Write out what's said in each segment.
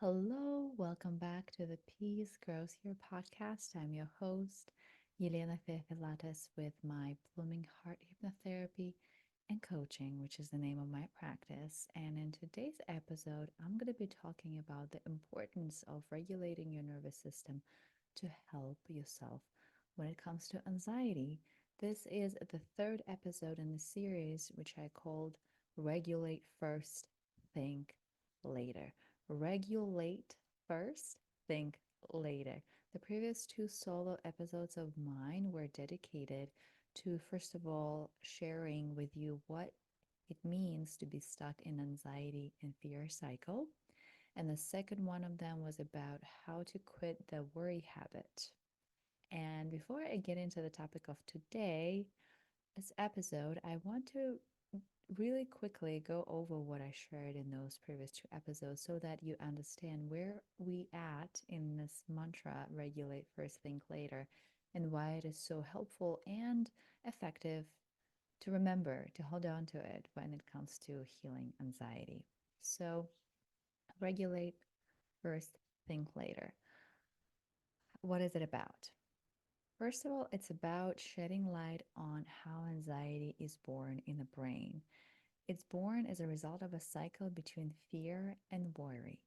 Hello, welcome back to the Peace Grows Here podcast. I'm your host, Yelena Pilates, with my Blooming Heart Hypnotherapy and Coaching, which is the name of my practice. And in today's episode, I'm going to be talking about the importance of regulating your nervous system to help yourself when it comes to anxiety. This is the third episode in the series, which I called Regulate First, Think Later. Regulate first, think later. The previous two solo episodes of mine were dedicated to, first of all, sharing with you what it means to be stuck in anxiety and fear cycle. And the second one of them was about how to quit the worry habit. And before I get into the topic of today, this episode, I want to really quickly go over what I shared in those previous two episodes so that you understand where we at in this mantra regulate first think later and why it is so helpful and effective to remember to hold on to it when it comes to healing anxiety. So regulate first think later. What is it about? First of all, it's about shedding light on how anxiety is born in the brain. It's born as a result of a cycle between fear and worry.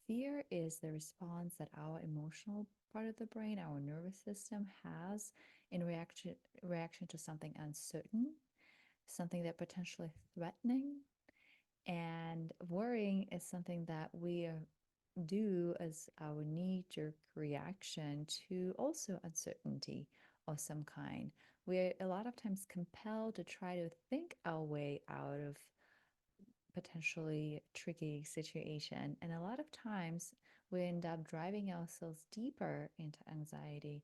Fear is the response that our emotional part of the brain, our nervous system, has in reaction to something uncertain, something that potentially threatening. And worrying is something that we do as our knee-jerk reaction to also uncertainty of some kind. We're a lot of times compelled to try to think our way out of potentially tricky situation. And a lot of times we end up driving ourselves deeper into anxiety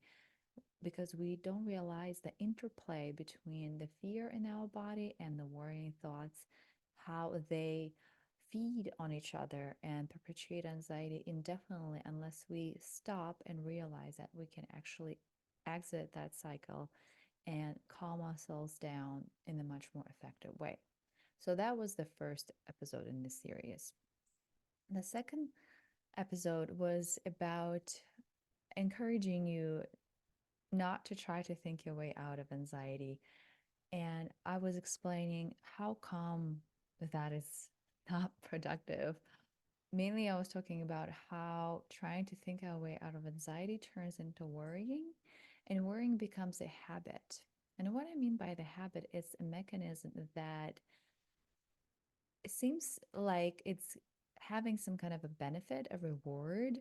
because we don't realize the interplay between the fear in our body and the worrying thoughts, how they feed on each other and perpetuate anxiety indefinitely unless we stop and realize that we can actually exit that cycle and calm ourselves down in a much more effective way. So that was the first episode in this series. The second episode was about encouraging you not to try to think your way out of anxiety. And I was explaining how come that is not productive. Mainly, I was talking about how trying to think our way out of anxiety turns into worrying, and worrying becomes a habit. And what I mean by the habit is a mechanism that it seems like it's having some kind of a benefit, a reward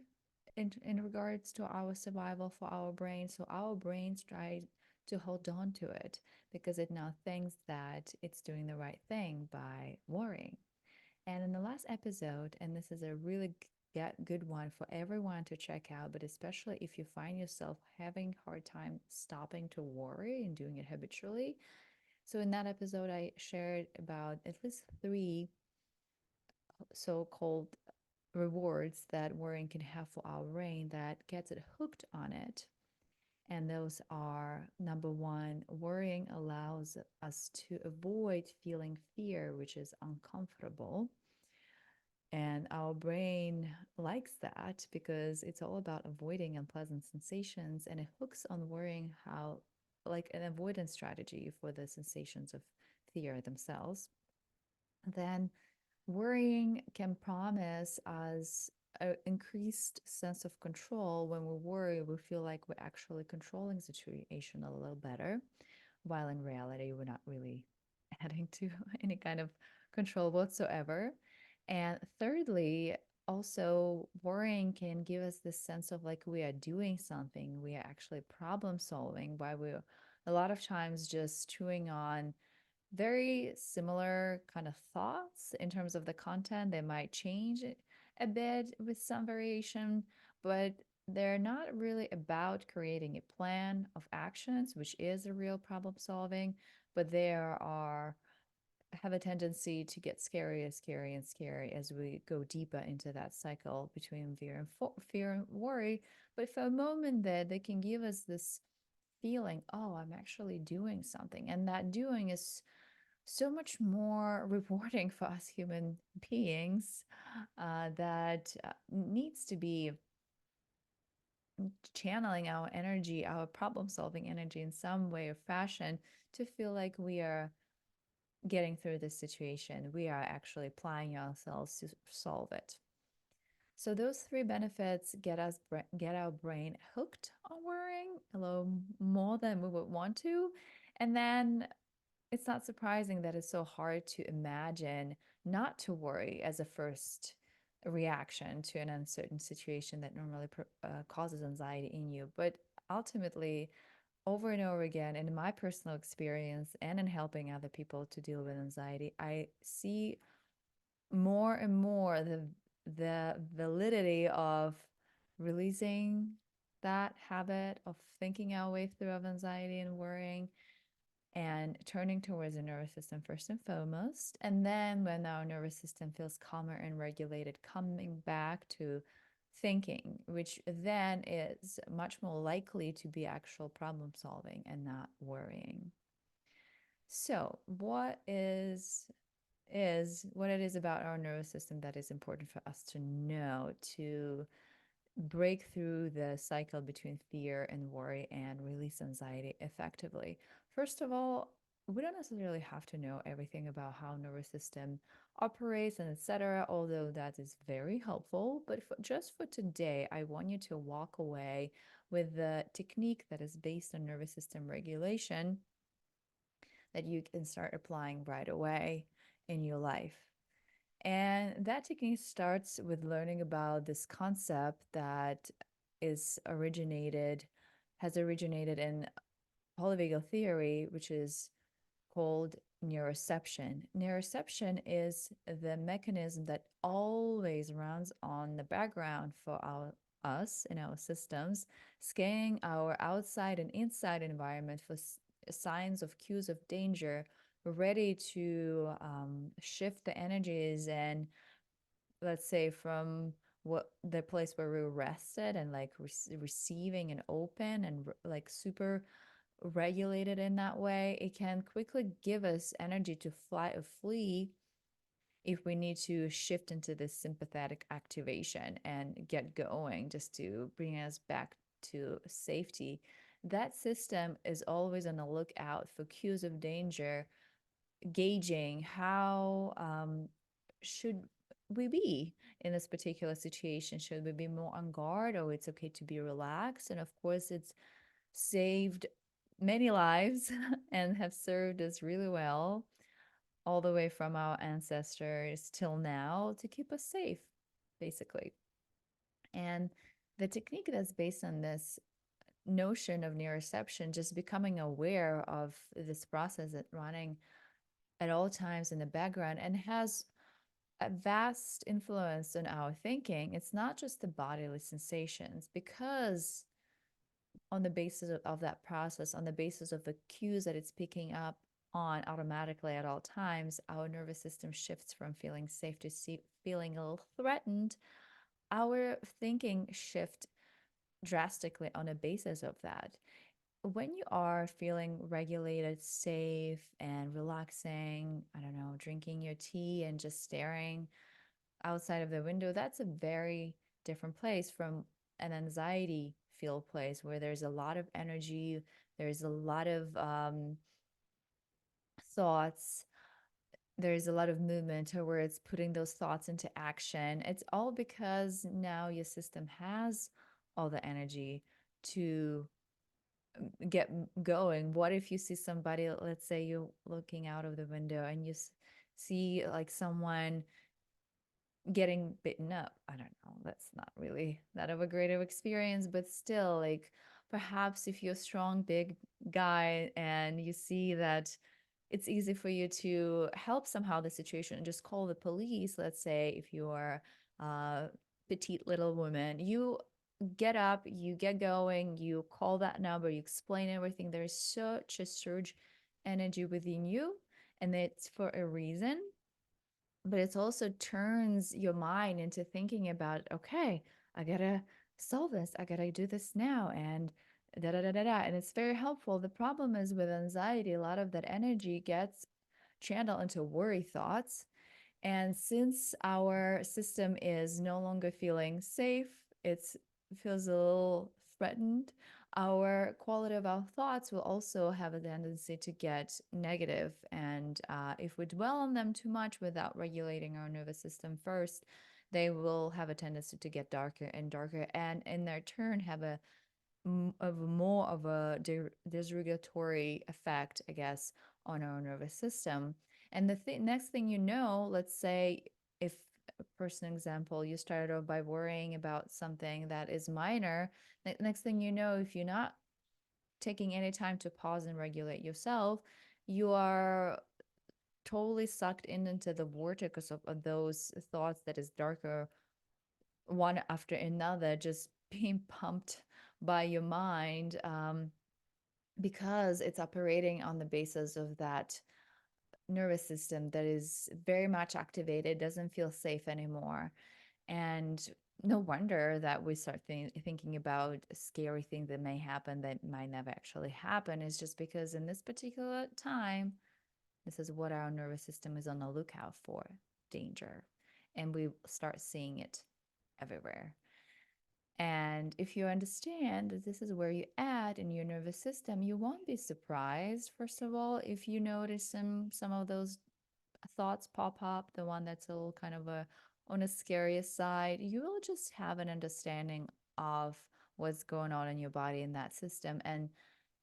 in regards to our survival for our brain. So our brains try to hold on to it because it now thinks that it's doing the right thing by worrying. And in the last episode, and this is a really good one for everyone to check out, but especially if you find yourself having a hard time stopping to worry and doing it habitually. So in that episode, I shared about at least three so-called rewards that worrying can have for our brain that gets it hooked on it. And those are number one, worrying allows us to avoid feeling fear, which is uncomfortable. And our brain likes that because it's all about avoiding unpleasant sensations and it hooks on worrying how, like an avoidance strategy for the sensations of fear themselves. Then worrying can promise us an increased sense of control. When we worry, we feel like we're actually controlling the situation a little better, while in reality, we're not really adding to any kind of control whatsoever. And thirdly, also worrying can give us this sense of like we are doing something, we are actually problem solving, while we're a lot of times just chewing on very similar kind of thoughts in terms of the content. They might change it a bit with some variation, but they're not really about creating a plan of actions, which is a real problem solving, but there are have a tendency to get scary and scary and scary as we go deeper into that cycle between fear and worry. But for a moment there, they can give us this feeling, oh, I'm actually doing something. And that doing is so much more rewarding for us human beings that needs to be channeling our energy, our problem solving energy in some way or fashion to feel like we are getting through this situation. We are actually applying ourselves to solve it. So those three benefits get our brain hooked on worrying a little more than we would want to. And then it's not surprising that it's so hard to imagine not to worry as a first reaction to an uncertain situation that normally causes anxiety in you. But ultimately, over and over again, in my personal experience and in helping other people to deal with anxiety, I see more and more the validity of releasing that habit of thinking our way through of anxiety and worrying and turning towards the nervous system first and foremost. And then when our nervous system feels calmer and regulated, coming back to thinking, which then is much more likely to be actual problem solving and not worrying. So, what is what it is about our nervous system that is important for us to know to break through the cycle between fear and worry and release anxiety effectively. First of all, we don't necessarily have to know everything about how nervous system operates and etc., although that is very helpful. But just for today, I want you to walk away with the technique that is based on nervous system regulation that you can start applying right away in your life. And that technique starts with learning about this concept that is originated, has originated in polyvagal theory, which is called neuroception. Neuroception is the mechanism that always runs on the background for us in our systems, scanning our outside and inside environment for signs of cues of danger, ready to shift the energies and let's say from what the place where we were rested and like receiving and open and like super regulated in that way, it can quickly give us energy to fly or flee if we need to shift into this sympathetic activation and get going just to bring us back to safety. That system is always on the lookout for cues of danger, gauging how should we be in this particular situation. Should we be more on guard, or it's okay to be relaxed? And of course, it's saved many lives and have served us really well all the way from our ancestors till now to keep us safe, basically. And the technique that's based on this notion of neuroception, just becoming aware of this process that running at all times in the background and has a vast influence on our thinking. It's not just the bodily sensations, because on the basis of that process, on the basis of the cues that it's picking up on automatically at all times, our nervous system shifts from feeling safe to feeling a little threatened. Our thinking shift drastically on a basis of that. When you are feeling regulated, safe, and relaxing, I don't know, drinking your tea and just staring outside of the window, that's a very different place from an anxiety filled place where there's a lot of energy, there's a lot of thoughts, there's a lot of movement where it's putting those thoughts into action. It's all because now your system has all the energy to get going. What if you see somebody, let's say you're looking out of the window and you see like someone getting bitten up? I don't know, that's not really that of a great of experience, but still, like, perhaps if you're a strong big guy and you see that it's easy for you to help somehow the situation and just call the police. Let's say if you are a petite little woman, you get up, you get going, you call that number, you explain everything. There's such a surge energy within you, and it's for a reason. But it also turns your mind into thinking about, okay, I gotta solve this, I gotta do this now, and da da da da da. And it's very helpful. The problem is with anxiety, a lot of that energy gets channel into worry thoughts. And since our system is no longer feeling safe, it feels a little threatened, our quality of our thoughts will also have a tendency to get negative. And if we dwell on them too much without regulating our nervous system first, they will have a tendency to get darker and darker, and in their turn have of more of a dysregulatory effect, I guess, on our nervous system. And the next thing you know, let's say if a person example, you started off by worrying about something that is minor, next thing you know, if you're not taking any time to pause and regulate yourself, you are totally sucked into the vortex of those thoughts that is darker one after another, just being pumped by your mind, because it's operating on the basis of that nervous system that is very much activated, doesn't feel safe anymore. And no wonder that we start thinking about scary things that may happen that might never actually happen. Is just because in this particular time, this is what our nervous system is on the lookout for: danger. And we start seeing it everywhere. And if you understand that this is where you add in your nervous system, you won't be surprised, first of all, if you notice some of those thoughts pop up, the one that's a little kind of a on a scariest side. You will just have an understanding of what's going on in your body in that system and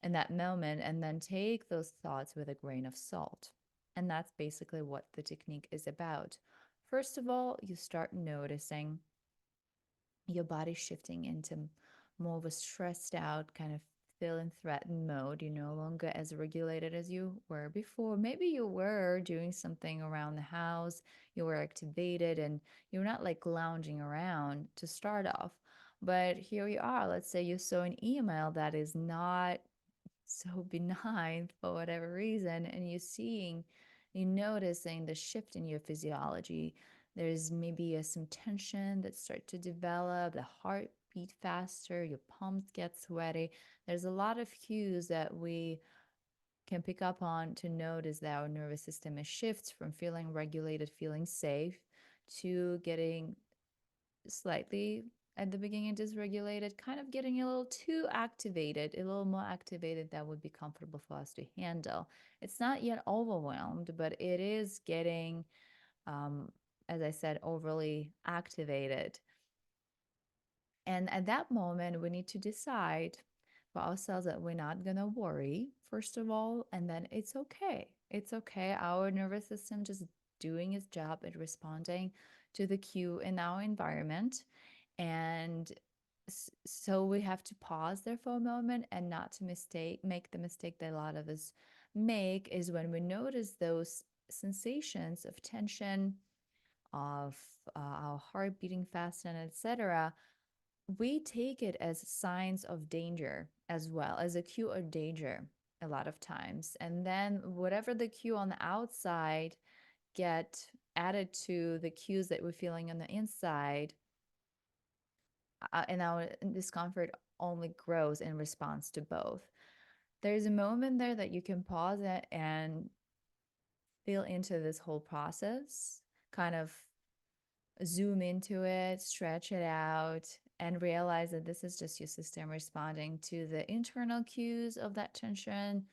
in that moment, and then take those thoughts with a grain of salt. And that's basically what the technique is about. First of all, you start noticing your body shifting into more of a stressed out, kind of feeling threatened mode. You're no longer as regulated as you were before. Maybe you were doing something around the house, you were activated, and you're not like lounging around to start off. But here you are. Let's say you saw an email that is not so benign for whatever reason, and you're noticing the shift in your physiology. There's maybe some tension that start to develop, the heart beat faster, your palms get sweaty. There's a lot of cues that we can pick up on to notice that our nervous system is shifts from feeling regulated, feeling safe, to getting slightly at the beginning dysregulated, kind of getting a little too activated, a little more activated that would be comfortable for us to handle. It's not yet overwhelmed, but it is getting, um, as I said, overly activated. And at that moment, we need to decide for ourselves that we're not going to worry, first of all, and then it's okay. It's okay. Our nervous system just doing its job at responding to the cue in our environment. And so we have to pause there for a moment and not to make the mistake that a lot of us make, is when we notice those sensations of tension, of our heart beating fast, and etc., we take it as signs of danger as well, as a cue of danger a lot of times. And then whatever the cue on the outside get added to the cues that we're feeling on the inside, and our discomfort only grows in response to both. There's a moment there that you can pause it and feel into this whole process, kind of zoom into it, stretch it out, and realize that this is just your system responding to the internal cues of that tension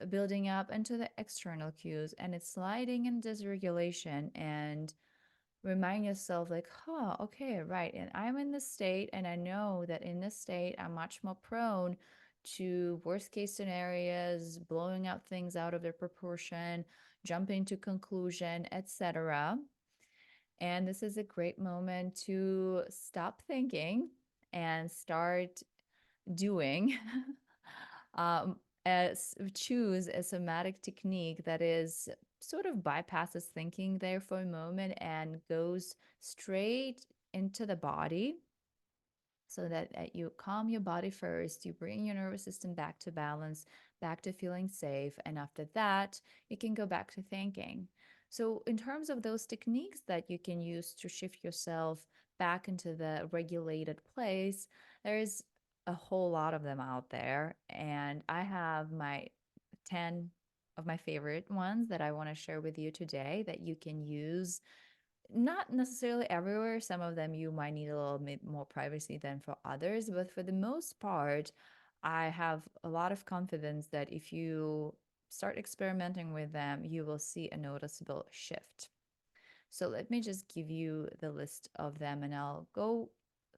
building up and to the external cues, and it's sliding in dysregulation. And remind yourself like, huh, okay, right, and I'm in this state, and I know that in this state I'm much more prone to worst case scenarios, blowing out things out of their proportion, jumping to conclusion, etc. And this is a great moment to stop thinking and start doing. um, as choose a somatic technique that is sort of bypasses thinking there for a moment and goes straight into the body, so that you calm your body first, you bring your nervous system back to balance, back to feeling safe, and after that, you can go back to thinking. So, in terms of those techniques that you can use to shift yourself back into the regulated place, there's a whole lot of them out there, and I have my 10 of my favorite ones that I want to share with you today that you can use not necessarily everywhere. Some of them you might need a little bit more privacy than for others, but for the most part, I have a lot of confidence that if you start experimenting with them, you will see a noticeable shift. So let me just give you the list of them and I'll go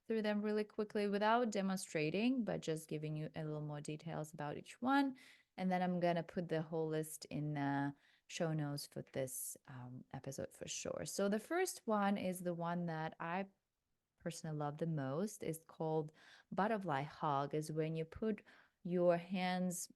through them really quickly without demonstrating, but just giving you a little more details about each one. And then I'm going to put the whole list in the show notes for this episode for sure. So the first one is the one that I personally love the most. Is called butterfly hug. Is when you put your hands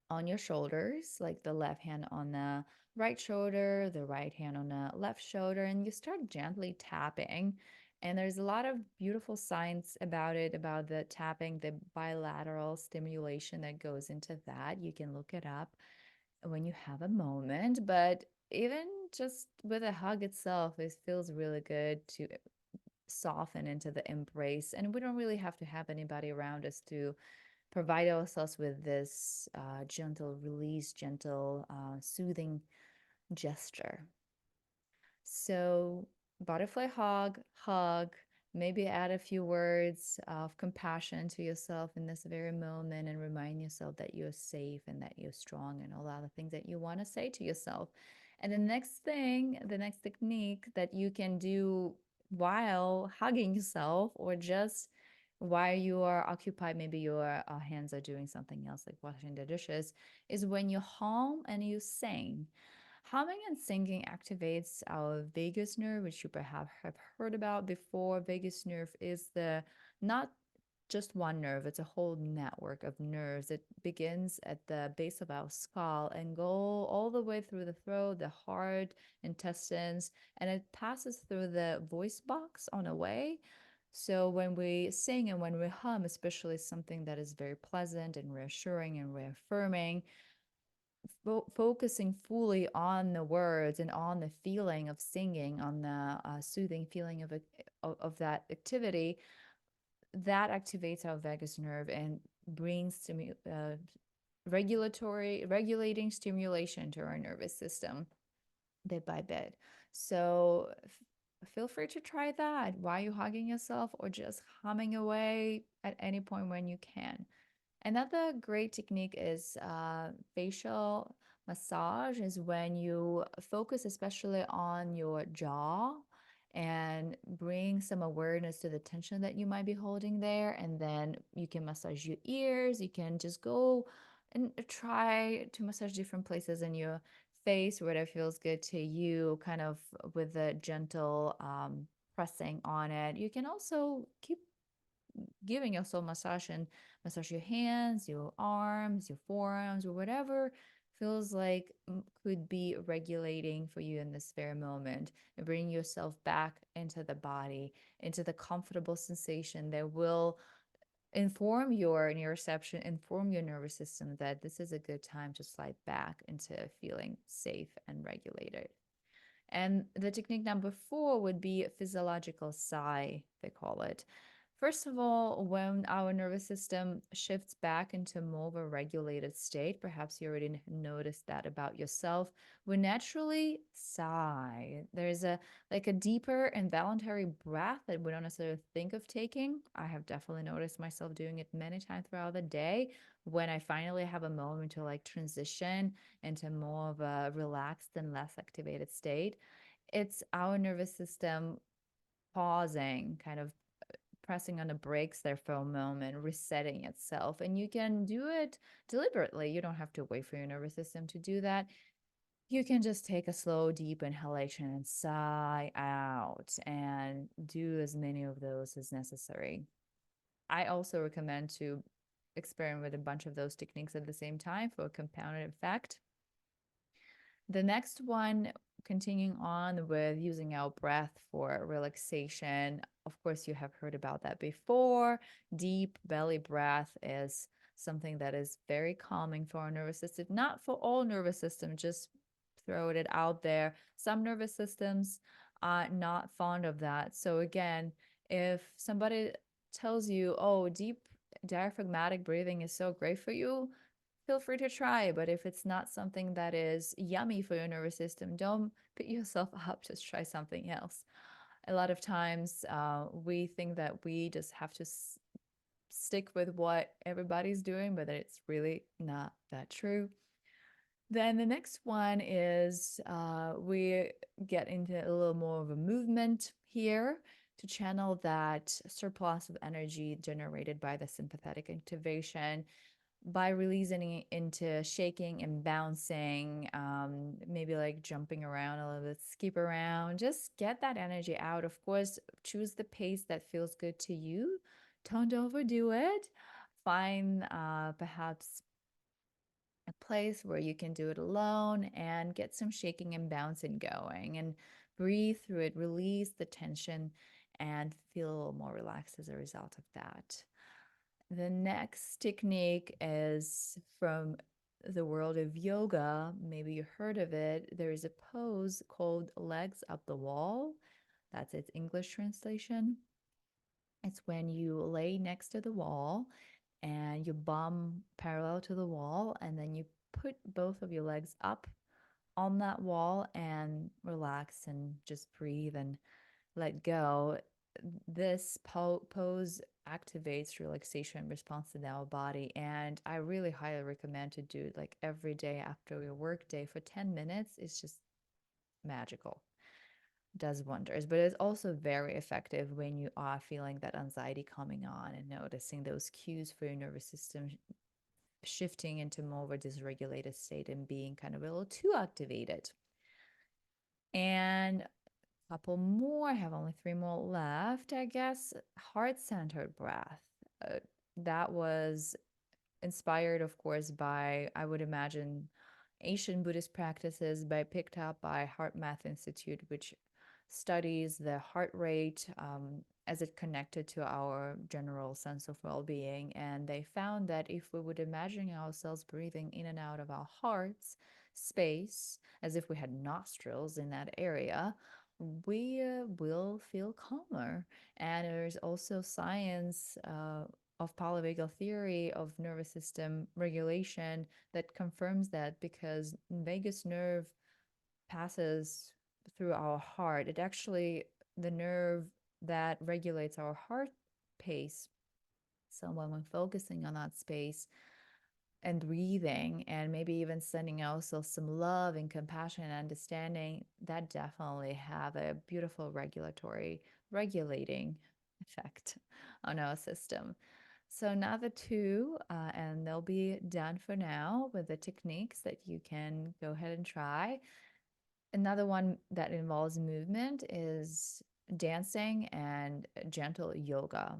on your shoulders, like the left hand on the right shoulder, the right hand on the left shoulder, and you start gently tapping. And there's a lot of beautiful science about it, about the tapping, the bilateral stimulation that goes into that. You can look it up when you have a moment. But even just with a hug itself, it feels really good to soften into the embrace. And we don't really have to have anybody around us to provide ourselves with this gentle release, gentle, soothing gesture. So, butterfly hug, hug, maybe add a few words of compassion to yourself in this very moment and remind yourself that you're safe and that you're strong and all other things that you want to say to yourself. And the next thing, the next technique that you can do while hugging yourself or just while you are occupied, maybe your hands are doing something else like washing the dishes, is when you hum and you sing. Humming and singing activates our vagus nerve, which you perhaps have heard about before. Vagus nerve is the not just one nerve, it's a whole network of nerves. It begins at the base of our skull and go all the way through the throat, the heart, intestines, and it passes through the voice box on a way. So when we sing and when we hum, especially something that is very pleasant and reassuring and reaffirming, focusing fully on the words and on the feeling of singing, on the soothing feeling of that activity, that activates our vagus nerve and brings regulating stimulation to our nervous system bit by bit. So feel free to try that while you're hugging yourself or just humming away at any point when you can. Another great technique is facial massage, is when you focus especially on your jaw and bring some awareness to the tension that you might be holding there. And then you can massage your ears. You can just go and try to massage different places in your face, whatever feels good to you, kind of with a gentle pressing on it. You can also keep giving yourself massage and massage your hands, your arms, your forearms, or whatever feels like could be regulating for you in this very moment and bring yourself back into the body, into the comfortable sensation that will inform your neuroception, inform your nervous system that this is a good time to slide back into feeling safe and regulated. And the technique number 4 would be physiological sigh, they call it. First of all, when our nervous system shifts back into more of a regulated state, perhaps you already noticed that about yourself, we naturally sigh. There's a like a deeper involuntary breath that we don't necessarily think of taking. I have definitely noticed myself doing it many times throughout the day when I finally have a moment to like transition into more of a relaxed and less activated state. It's our nervous system pausing, kind of pressing on the brakes there for a moment, resetting itself. And you can do it deliberately. You don't have to wait for your nervous system to do that. You can just take a slow, deep inhalation and sigh out and do as many of those as necessary. I also recommend to experiment with a bunch of those techniques at the same time for a compounded effect. The next one, continuing on with using our breath for relaxation. Of course, you have heard about that before. Deep belly breath is something that is very calming for our nervous system. Not for all nervous systems, just throw it out there. Some nervous systems are not fond of that. So again, if somebody tells you, oh, deep diaphragmatic breathing is so great for you, feel free to try. But if it's not something that is yummy for your nervous system, don't beat yourself up. Just try something else. A lot of times we think that we just have to stick with what everybody's doing, but it's really not that true. Then the next one is we get into a little more of a movement here to channel that surplus of energy generated by the sympathetic activation by releasing it into shaking and bouncing, maybe like jumping around a little bit, skip around, just get that energy out. Of course, choose the pace that feels good to you. Don't overdo it. Find perhaps a place where you can do it alone and get some shaking and bouncing going and breathe through it, release the tension, and feel a little more relaxed as a result of that. The next technique is from the world of yoga. Maybe you heard of it. There is a pose called legs up the wall. That's its English translation. It's when you lay next to the wall and you bum parallel to the wall, and then you put both of your legs up on that wall and relax and just breathe and let go. This pose activates relaxation response in our body, and I really highly recommend to do it like every day after your work day for 10 minutes. It's just magical, does wonders. But it's also very effective when you are feeling that anxiety coming on and noticing those cues for your nervous system shifting into more of a dysregulated state and being kind of a little too activated. And couple more. I have only three more left, I guess. Heart-centered breath. Uh, that was inspired, of course, by, I would imagine, Asian Buddhist practices, by picked up by Heart Math Institute, which studies the heart rate as it connected to our general sense of well-being. And they found that if we would imagine ourselves breathing in and out of our heart's space as if we had nostrils in that area, we will feel calmer. And there's also science of polyvagal theory of nervous system regulation that confirms that, because vagus nerve passes through our heart. It actually, the nerve that regulates our heart pace. So when we're focusing on that space and breathing and maybe even sending ourselves some love and compassion and understanding, that definitely have a beautiful regulating effect on our system. So now the two, and they'll be done for now with the techniques that you can go ahead and try. Another one that involves movement is dancing and gentle yoga.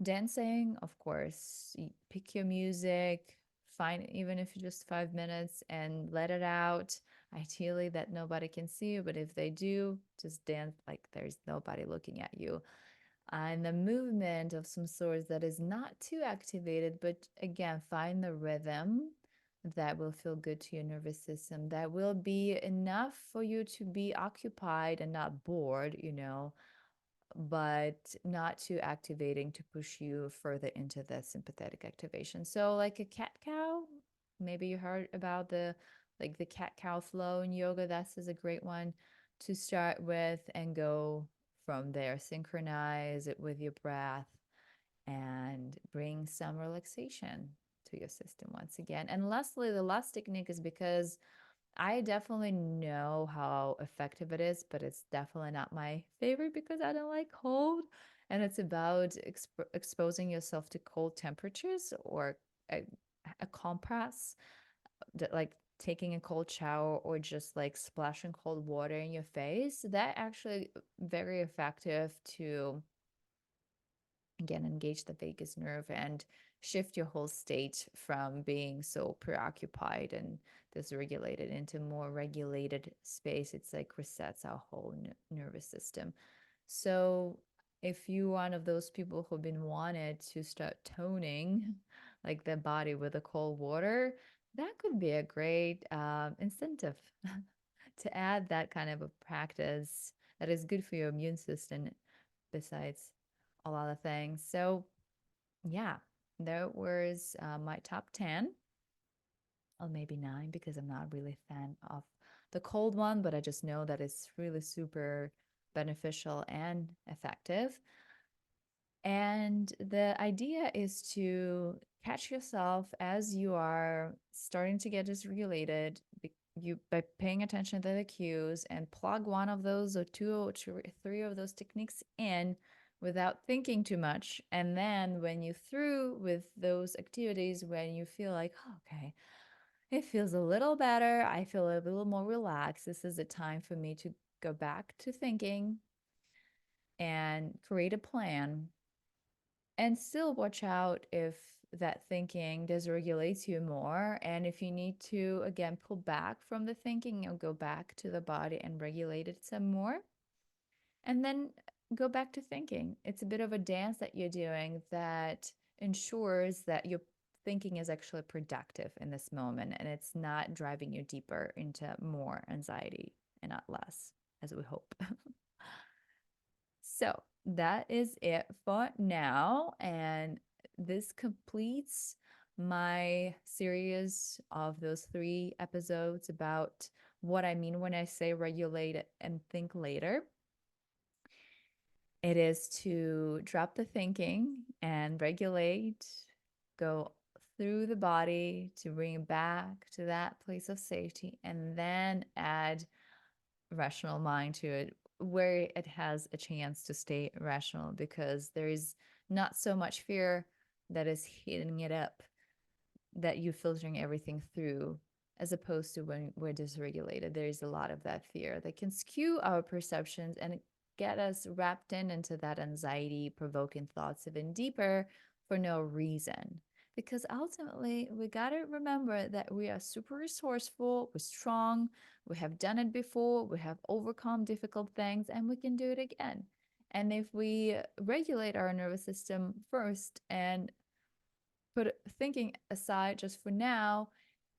Dancing, of course, pick your music, find, even if it's just 5 minutes, and let it out. Ideally, that nobody can see you, but if they do, just dance like there's nobody looking at you. And the movement of some sort that is not too activated, but again, find the rhythm that will feel good to your nervous system, that will be enough for you to be occupied and not bored, but not too activating to push you further into the sympathetic activation. So like a cat cow, maybe you heard about the cat cow flow in yoga. That's is a great one to start with and go from there. Synchronize it with your breath and bring some relaxation to your system once again. And lastly, the last technique is because I definitely know how effective it is, but it's definitely not my favorite because I don't like cold. And it's about exposing yourself to cold temperatures, or a, a compress, like taking a cold shower or just like splashing cold water in your face. That actually very effective to, again, engage the vagus nerve and shift your whole state from being so preoccupied and dysregulated into more regulated space. It's like resets our whole nervous system. So if you're one of those people who've been wanted to start toning like the body with the cold water, that could be a great incentive to add that kind of a practice that is good for your immune system besides a lot of things. So yeah, that was my top 10. or maybe 9 because I'm not really a fan of the cold one, but I just know that it's really super beneficial and effective. And the idea is to catch yourself as you are starting to get dysregulated, you by paying attention to the cues and plug one of those or two or three of those techniques in without thinking too much. And then when you through with those activities, when you feel like, oh, okay, it feels a little better, I feel a little more relaxed, this is a time for me to go back to thinking and create a plan, and still watch out if that thinking dysregulates you more. And if you need to, again, pull back from the thinking and go back to the body and regulate it some more. And then go back to thinking. It's a bit of a dance that you're doing that ensures that your thinking is actually productive in this moment and it's not driving you deeper into more anxiety and not less, as we hope. So that is it for now. And this completes my series of those 3 episodes about what I mean when I say regulate and think later. It is to drop the thinking and regulate, go through the body to bring it back to that place of safety, and then add rational mind to it where it has a chance to stay rational, because there is not so much fear that is heating it up, that you filtering everything through, as opposed to when we're dysregulated. There is a lot of that fear that can skew our perceptions and get us wrapped into that anxiety provoking thoughts even deeper for no reason. Because ultimately, we got to remember that we are super resourceful, we're strong, we have done it before, we have overcome difficult things, and we can do it again. And if we regulate our nervous system first and put thinking aside just for now,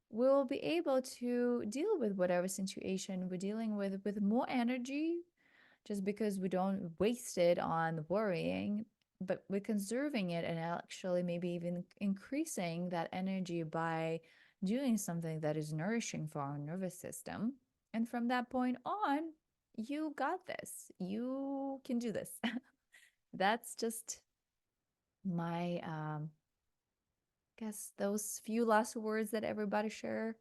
we'll be able to deal with whatever situation we're dealing with more energy, just because we don't waste it on worrying, but we're conserving it and actually maybe even increasing that energy by doing something that is nourishing for our nervous system. And from that point on, you got this. You can do this. That's just my guess those few last words that everybody share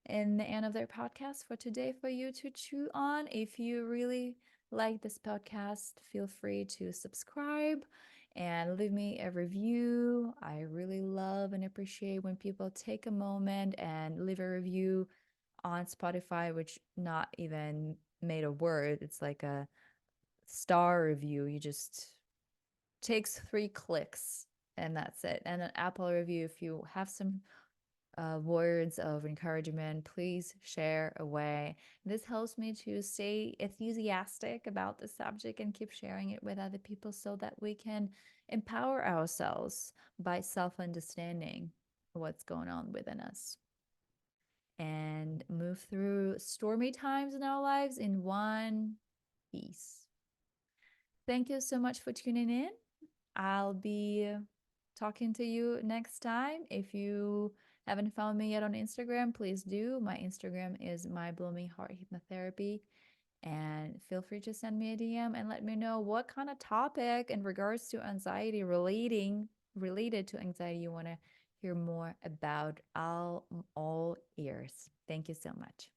in the end of their podcast for today for you to chew on. If you really like this podcast, feel free to subscribe and leave me a review. I really love and appreciate when people take a moment and leave a review on Spotify, which not even made a word. It's like a star review. You just takes 3 clicks and that's it. And an Apple review, if you have some words of encouragement, please share away. This helps me to stay enthusiastic about the subject and keep sharing it with other people so that we can empower ourselves by self understanding what's going on within us and move through stormy times in our lives in one piece. Thank you so much for tuning in. I'll be talking to you next time. If you haven't found me yet on Instagram, please do. My Instagram is my blooming heart hypnotherapy. And feel free to send me a DM and let me know what kind of topic in regards to anxiety related to anxiety you want to hear more about. All ears. Thank you so much.